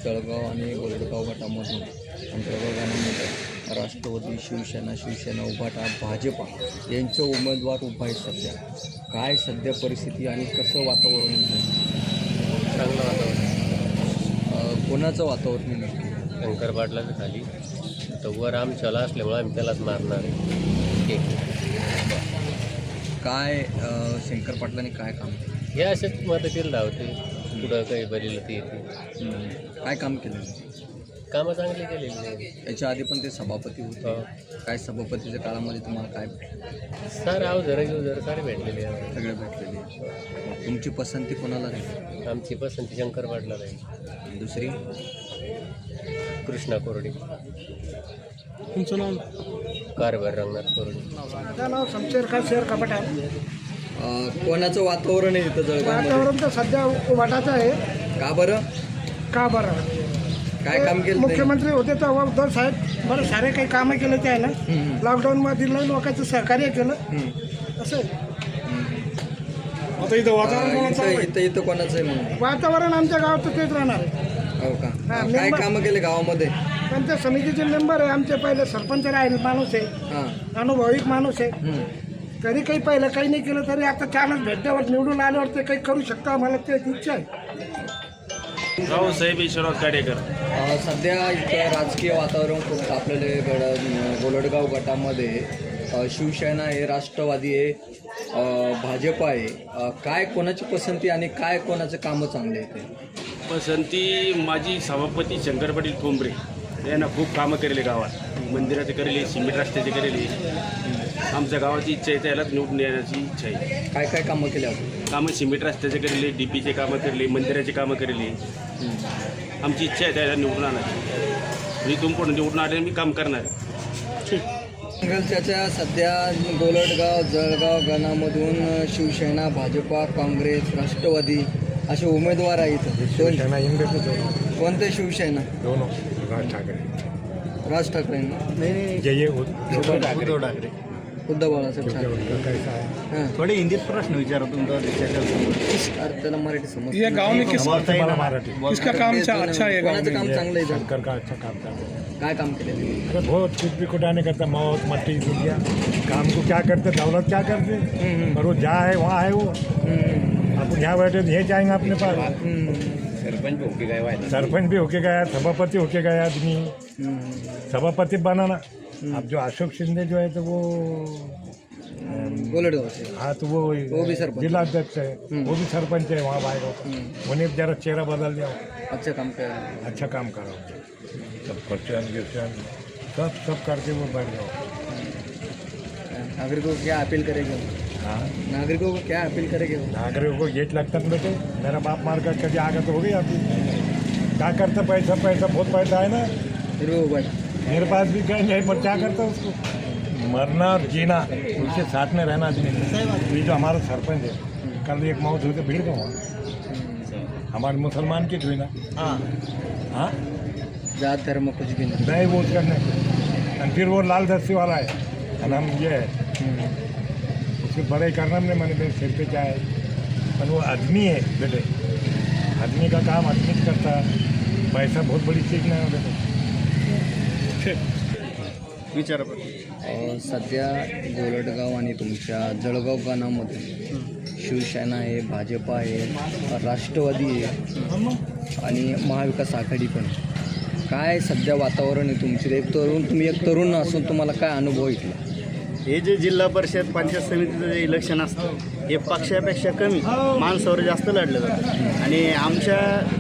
जळगाव आणि गोरडगाव गटामधून आणि जळगाव गावामध्ये राष्ट्रवादी शिवसेना उभाटा भाजपा यांचे उमेदवार उभा आहे. सध्या काय सध्या परिस्थिती आणि कसं वातावरण आहे? चांगलं वातावरण. कोणाचं वातावरण नक्की? शंकर पाटलाचं खाली तर वर आमच्याला असल्यामुळे आम्ही त्यालाच मारणार आहे. काय शंकर पाटलांनी काय काम केलं? हे असेच मदतीला धावते, पुढं काही बरीला ते येते. काय काम केलं? कामं चांगली केलेली आहे. याच्या आधी पण ते सभापती होते. काय सभापतीच्या काळामध्ये तुम्हाला काय सारं अवजर सारे भेटलेले आहे. सगळे भेटलेले? तुमची पसंती कोणाला राहील? आमची पसंती शंकर पाटला नाही. दुसरी कृष्णा कोरडे. तुमचं नाव? कारभार रंगनाथ कोरडे. माझं नाव शमशेर खान शेर कपट आहे. कोणाचं वातावरण आहे इथं जळगाव? वातावरण तर सध्या उभाटाचं आहे. का बरं? का बरं? काय काम केलं? मुख्यमंत्री होते तेव्हा उद्धव साहेब बरं सारे काही कामं केले ते आहे ना. लॉकडाऊनमध्ये लोकांचं सहकार्य केलं असं. आता इथं वातावरण इथं कोणाचं आहे म्हणून? वातावरण आमच्या गावात तेच राहणार आहे. हो का? काय कामं केले गावामध्ये? पंचायत समितीचे मेंबर आहे आमचे. पहिले सरपंच राहील माणूस आहे, हां, अनुभविक माणूस आहे. तरी काही पहिलं काही नाही केलं तरी आता चालच भेटल्यावर निवडून आल्यावर ते काही करू शकतं. आम्हाला ते इच्छा आहे. रावसाहेब ईश्वरराव काडेकर. सध्या इथं राजकीय वातावरण खूप तापलेलं आहे. गोलडगाव गटामध्ये शिवसेना आहे, राष्ट्रवादी आहे, भाजप आहे. काय कोणाची पसंती आणि काय कोणाचं कामं चांगले आहेत? पसंती माझी सभापती शंकर पाटील ठोंबरे यांना खूप कामं केलेले गावात. मंदिराचे करेले, सिमेंट रस्त्याचे करेले. आमच्या गावाची इच्छा आहे त्यालाच निवडून येण्याची इच्छा आहे. काय काय कामं केले आपण? कामं सिमेंट रस्त्याचे करेले, डीपीचे कामं केले, मंदिराचे कामं केलेले. आमची इच्छा आहे त्याला निवडून आणायची. मी तुमकडून निवडून आले मी काम करणार आहे. त्याच्या सध्या गोलडगाव जळगाव गणामधून शिवसेना, भाजपा, काँग्रेस, राष्ट्रवादी असे उमेदवार आहेत. कोणते शिवसेना? राज ठाकरे. राज ठाकरे उद्धव ठाकरे. उद्धव बाळासाहेब ठाकरे. हां, थोडे हिंदीत प्रश्न विचारा तुमचा. अरे त्याला मराठी समज. ये गाव में मराठी. किसका काम अच्छा है? कोणाचं काम चांगलं आहे? शंकर का अच्छा काम करता है. काय काम केलेलं आहे? अरे बहुत कुछ भी कुछ नहीं करता. मौत मट्टी दुनिया काम को क्या करते, दौलत क्या करते. पर वो जहाँ है वहाँ है वो. अपन यहाँ बैठे तो ये जाएंगे अपने पास. सरपंच भी होके गया, सभापति होके गया आदमी. सभापति बनाना. अब जो अशोक शिंदे जो है तो वो गोलडगाव से. हाँ तो वो भी सरपंच. जिलाध्यक्ष है. वो भी सरपंच है वहाँ बाहर. उन्हें जरा चेहरा बदल दिया. अच्छा काम कर. अच्छा काम करो. सब क्वेश्चन गिफ्शन सब करके वो बैठ जाओ. नागरिकों को क्या अपील करेंगे? हाँ, नागरिकों को क्या अपील करेंगे? नागरिकों को ये लगता है बेटे मेरा बाप मार कर कभी आगे तो हो गई आपकी. क्या करता पैसा बहुत पैसा है ना. फिर वो भाई मेरे पास भी कहीं नहीं पर क्या करता उसको. मरना और जीना उसके साथ में रहना चाहिए. ये जो हमारा सरपंच है कल एक मौत हुई तो भीड़ का हुआ. हमारे मुसलमान की हुई ना. हाँ जात धर्म कुछ भी नहीं वो करने. और फिर वो लाल दस्ती वाला है और हम ये है उसके बड़े करना हमने मैंने मेरे सिर पे क्या है. पर वो आदमी है बेटे. आदमी का काम आदमी करता है. पैसा बहुत बड़ी चीज़ नहीं है बेटे. विचार सध्या गोलडगाव आणि तुमच्या जळगाव गणामध्ये शिवसेना आहे, भाजप आहे, राष्ट्रवादी आहे आणि महाविकास आघाडी पण. काय सध्या वातावरण आहे तुमचे? तुम्ही एक तरुण असून तुम्हाला काय अनुभव इथला? हे जे जिल्हा परिषद पंचायत समितीचं जे इलेक्शन असतं हे पक्षापेक्षा कमी माणसावर जास्त लढलं जातं. आणि आमच्या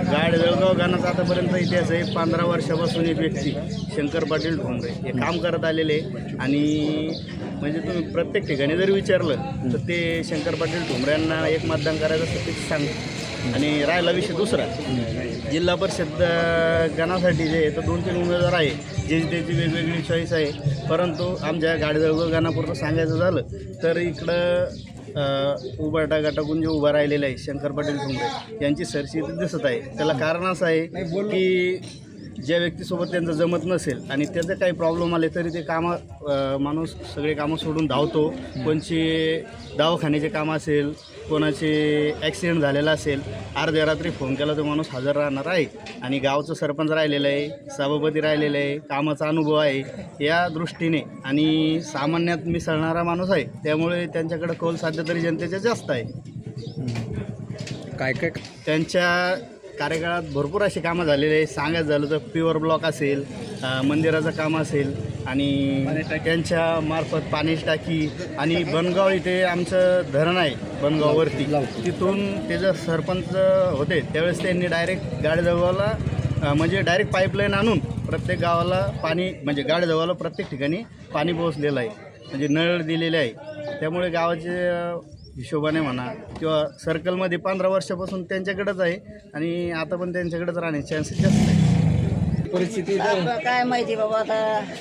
जळगाव गाण्याचा आतापर्यंत इतिहास आहे. 15 वर्षापासून एक व्यक्ती शंकर पाटील ठोंबरे हे काम करत आलेले. आणि म्हणजे तुम्ही प्रत्येक ठिकाणी जर विचारलं तर ते शंकर पाटील ठोंबऱ्यांना एक मतदान करायचं असं ते सांगतं. आणि राहिला विषय दुसरा, जिल्हा परिषद गणासाठी जे आहे तर 2-3 उमेदवार आहे जे त्याची वेगवेगळी चॉईस आहे. परंतु आमच्या जळगाव गाणापुरतं सांगायचं झालं तर इकडं उभाटा गटातून जे उभा राहिलेलं आहे शंकर पाटील ठोंबरे यांची सरशी दिसत आहे. त्याला कारण असं आहे की ज्या व्यक्तीसोबत त्यांचं जमत नसेल आणि त्याचे काही प्रॉब्लेम आले तरी ते माणूस सगळे कामं सोडून धावतो. कोणची दवाखान्याचे कामं असेल कोणाचे ॲक्सिडेंट झालेला असेल, अर्ध्या रात्री फोन केला तर माणूस हजर राहणार आहे. आणि गावचं सरपंच राहिलेलं आहे, सभापती राहिलेलं आहे, कामाचा अनुभव आहे या दृष्टीने, आणि सामान्यात मिसळणारा माणूस आहे, त्यामुळे त्यांच्याकडे कौल साध्य तरी जनतेच्या जास्त आहे. काय काय त्यांच्या कार्यकाळात भरपूर अशी कामं झालेली आहे. सांगायचं झालं तर प्युअर ब्लॉक असेल, मंदिराचं काम असेल, आणि त्यांच्या मार्फत पाण्याची टाकी, आणि बनगाव इथे आमचं धरण आहे बनगाववरती, तिथून ते जर सरपंच होते त्यावेळेस त्यांनी डायरेक्ट गाडेजवळला म्हणजे डायरेक्ट पाईपलाईन आणून प्रत्येक गावाला पाणी, म्हणजे गाडेजवळला प्रत्येक ठिकाणी पाणी पोहोचलेलं आहे, म्हणजे नळ दिलेले आहे. त्यामुळे गावाचे हिशोबाने म्हणा किंवा सर्कलमध्ये 15 वर्षापासून त्यांच्याकडेच आहे, आणि आता पण त्यांच्याकडेच राहण्याचे चान्सेस जास्त आहे. परिस्थिती आपलं काय माहिती बाबा, आता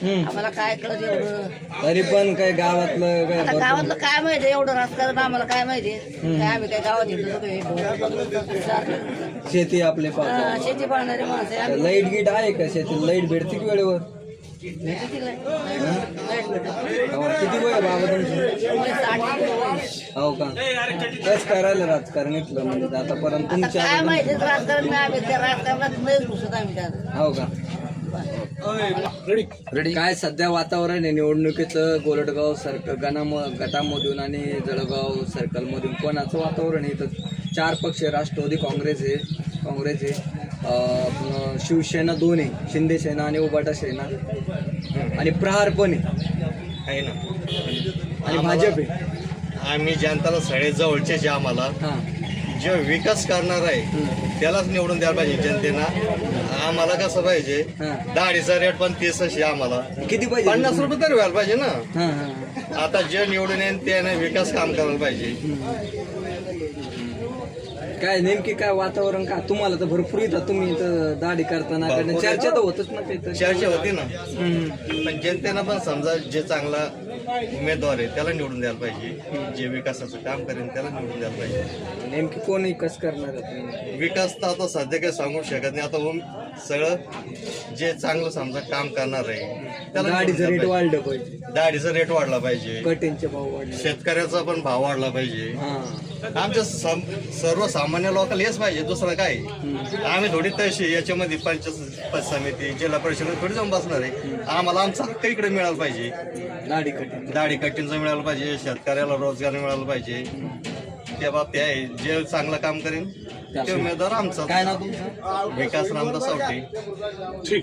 आम्हाला काय कळत एवढं. तरी पण काय गावातलं काय आता गावातलं काय माहिती एवढं राजकारण आम्हाला काय माहिती. काय आम्ही काय गावात येतो शेती आपले शेती पाळणारी माणसं आहे आम्ही. लाईट गीट आहे का शेती? लाईट भेटते की वेळेवर? भेटते तिला. लाईट भेटते. किती वय आहे बाबा तुमचं? मला 60 किलो वय. हो का? कसं करायला राजकारण इथलं म्हणजे आतापर्यंत आता तुमच्या काय माहिती राजकारण नाही, आम्ही त्या राजकारणात नाही घुसत आम्ही त्यात. हो का? काय सध्या वातावरण आहे निवडणुकीचं गोलटगाव गटामधून आणि जळगाव सर्कलमधून कोणाचं वातावरण आहे? इथं 4 पक्ष आहे, राष्ट्रवादी काँग्रेस आहे, शिवसेना 2 आहे, शिंदे सेना आणि उबाटा सेना, आणि प्रहार पण आहे ना, आणि भाजप आहे. आम्ही जनताला सगळे जवळचे जे आम्हाला हां, जे विकास करणार आहे त्यालाच निवडून द्यायला पाहिजे जनतेनं. आम्हाला कसं पाहिजे, हां. डाळीचा रेट पण 30 आहे आम्हाला, किती पाहिजे? 50 रुपये तरी व्हायला पाहिजे ना. हां हां. आता जे निवडून येईल त्याने विकास काम करायला पाहिजे. काय नेमकी काय वातावरण का तुम्हाला तर भरपूर येतात, तुम्ही इथं दाढी करताना कारण चर्चा तर होतच ना ते तर. चर्चा होती ना, पण जनतेनं पण समजा जे चांगला उमेदवार आहे त्याला निवडून द्यायला पाहिजे, जे विकासाचं काम करेल त्याला निवडून द्यायला पाहिजे. नेमकी कोण विकास करणार आहे तुम्ही? विकास तर आता सध्या काही सांगू शकत नाही. आता सगळं जे चांगलं समजा काम करणार आहे त्याला दाढीचं रेट वाढलं पाहिजे, डाळीचा रेट वाढला पाहिजे, कटिंगचे भाव वाढले, शेतकऱ्याचा पण भाव वाढला पाहिजे. हां. आमच्या सर्वसामान्य लोकांना हेच पाहिजे, दुसरं काय. आम्ही थोडी तशी याच्यामध्ये पंचायत समिती जिल्हा परिषद थोडी जाऊन बसणार आहे. आम्हाला आमचा हक्क इकडे मिळाला पाहिजे, दाढी कटिंग. दाढी कटिंगचं मिळालं पाहिजे, शेतकऱ्याला रोजगार मिळाला पाहिजे. त्या बाबतीत आहे जे चांगलं काम करेन ते उमेदवार आमचा. काय नाव तुमचं? विकास रामदास सावटे.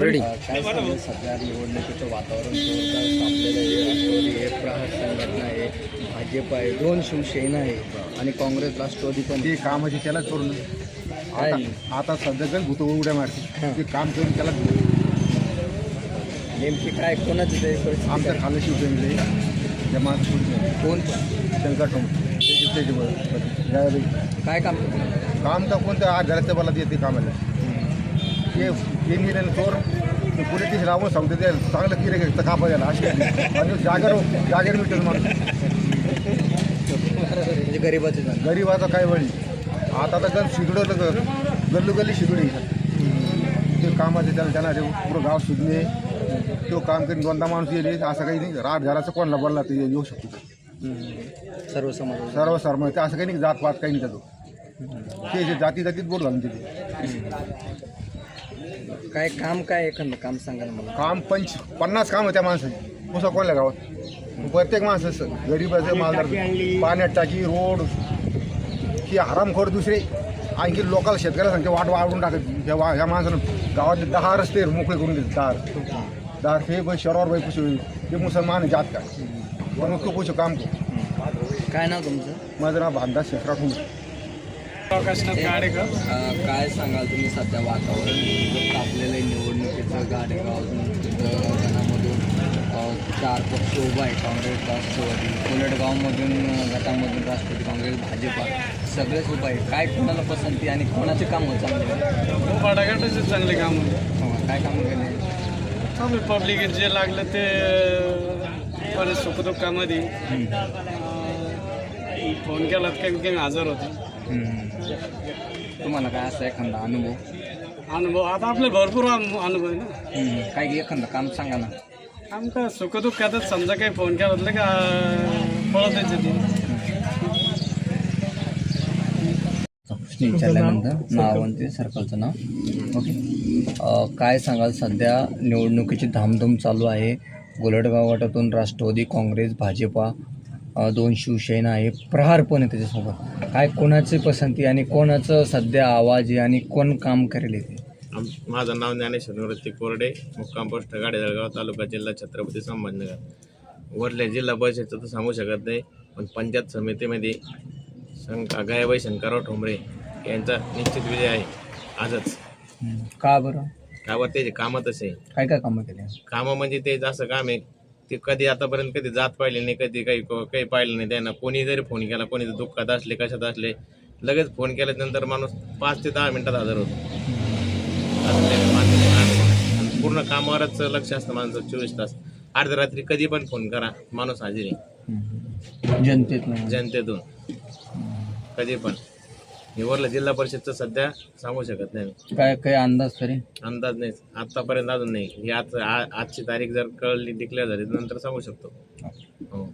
काय सांगू, सध्या निवडणुकीचं वातावरण जोरदार तापलेलं आहे. राष्ट्रवादी आहे, प्रहार संघटना आहे, भाजप आहे, 2 शिवसेना आहे, आणि काँग्रेस राष्ट्रवादी पण ते कामाची त्यालाच करून आहे. आता सध्या गण भूत उड्या मारते, ते काम करून त्याला नेमकी काय कोणाचं ते परिस्थिती आमच्या काय? खाली शिवसेनेले त्या माणसं कोण शंकर काय काम करतो? काम तर कोणतं आज घराच्या बला येते कामाला ते निलं चोर पुढे तिथे राहून सांगते ते चांगलं किरे घेतं कापा द्यायला अशी आणि जागेर मिळतो माणूस. म्हणजे गरीबाचे जण. गरीबाचा काय वळी आता तर गण शिगडं गल्लोगल्ली शिगडी ते कामाचे त्यांना ते पुरं गाव शिकणे तो काम करून 2दा माणूस येईल असं काही नाही. रात घराचं कोणाला बोलला ते येऊ शकतो. सर्व समाज. सर्व सर्व ते असं काही नाही, जातपात काही नाही त्याचं. ते जे जातीत बोल घालून तिथे काय काम काय एखादं काम सांगा ना मला. काम 50 काम आहे त्या माणसाची. पुसा कोणल्या गावात प्रत्येक माणसं गरीबाचं मालदार पाण्यात टाकी रोड की हरामखोर दुसरे आणखी लोकांना शेतकऱ्याला सांगते वाट वाढवून टाकत. ह्या माणसानं गावातले 10 रस्ते मोकळे करून देत. 10 हे बाई शहरावर बाई पुसू ते मुसलमान आहे, जात काय पण मग पुसू काम करू. काय नाव तुमचं? माझं नाव भांडा शेखराठून. काय सांगाल तुम्ही सध्या वातावरण तापलेलं आहे निवडणुकीचं? गाडेगाव गणामधून 4 पक्ष उभा आहे, काँग्रेस राष्ट्रवादी, कोलटगावमधून गटामधून राष्ट्रवादी काँग्रेस भाजपा सगळेच उभा आहे. काय कोणाला पसंती आणि कोणाचे कामं चांगले? गटाचे चांगले काम. काय कामं केले? आम्ही पब्लिक जे लागलं ते बरे सुखदुःखामध्ये फोन केला काही हजर होते. तुम्हाला काय असं एखादा अनुभव आता आपले भरपूर अनुभव आहे ना. काय एखादं काम सांगा ना. आमका सुखदुःखातच समजा काही फोन केला का पळत यायचं ते प्रश्न विचारल्यानंतर नाव आणि ते सर्कलचं नाव. ओके. काय सांगाल, सध्या निवडणुकीची धामधूम चालू आहे. गोलटगाव गटातून राष्ट्रवादी काँग्रेस, भाजपा, 2 शिवसेना आहे, प्रहार पण आहे त्याच्यासोबत. काय कोणाची पसंती आणि कोणाचं सध्या आवाज आहे आणि कोण काम करेल इथे? माझं नाव ज्ञानेश्वर निवृत्ती कोरडे, मुक्काम पोस्ट गाडी जळगाव, तालुका जिल्हा छत्रपती संभाजीनगर. वरल्या जिल्हा परिषदचं तर सांगू शकत नाही, पण पंचायत समितीमध्ये गायाबाई शंकरराव ठोंबरे यांचा निश्चित विजय आहे आजच. का बरं? गावात त्याचे कामं तसे काय काय कामं केले? कामं म्हणजे ते असं काम आहे ते कधी आतापर्यंत कधी जात पाहिले नाही, कधी काही पाहिलं नाही त्यांना. कोणी जरी फोन केला, कोणी दुःखात असले, कशात असले, लगेच फोन केल्यानंतर माणूस 5 ते 10 मिनिटात हजर होतो. आणि पूर्ण कामावरच लक्ष असतं माणसं 24 तास. अर्ध्या रात्री कधी पण फोन करा, माणूस हजेरी जनतेतून कधी पण. निवडलं जिल्हा परिषदचं सध्या सांगू शकत नाही. काय अंदाज तरी? अंदाज नाही आतापर्यंत, अजून नाही. ही आजची तारीख जर कळली, डिक्लेअर झाली, नंतर सांगू शकतो. हो.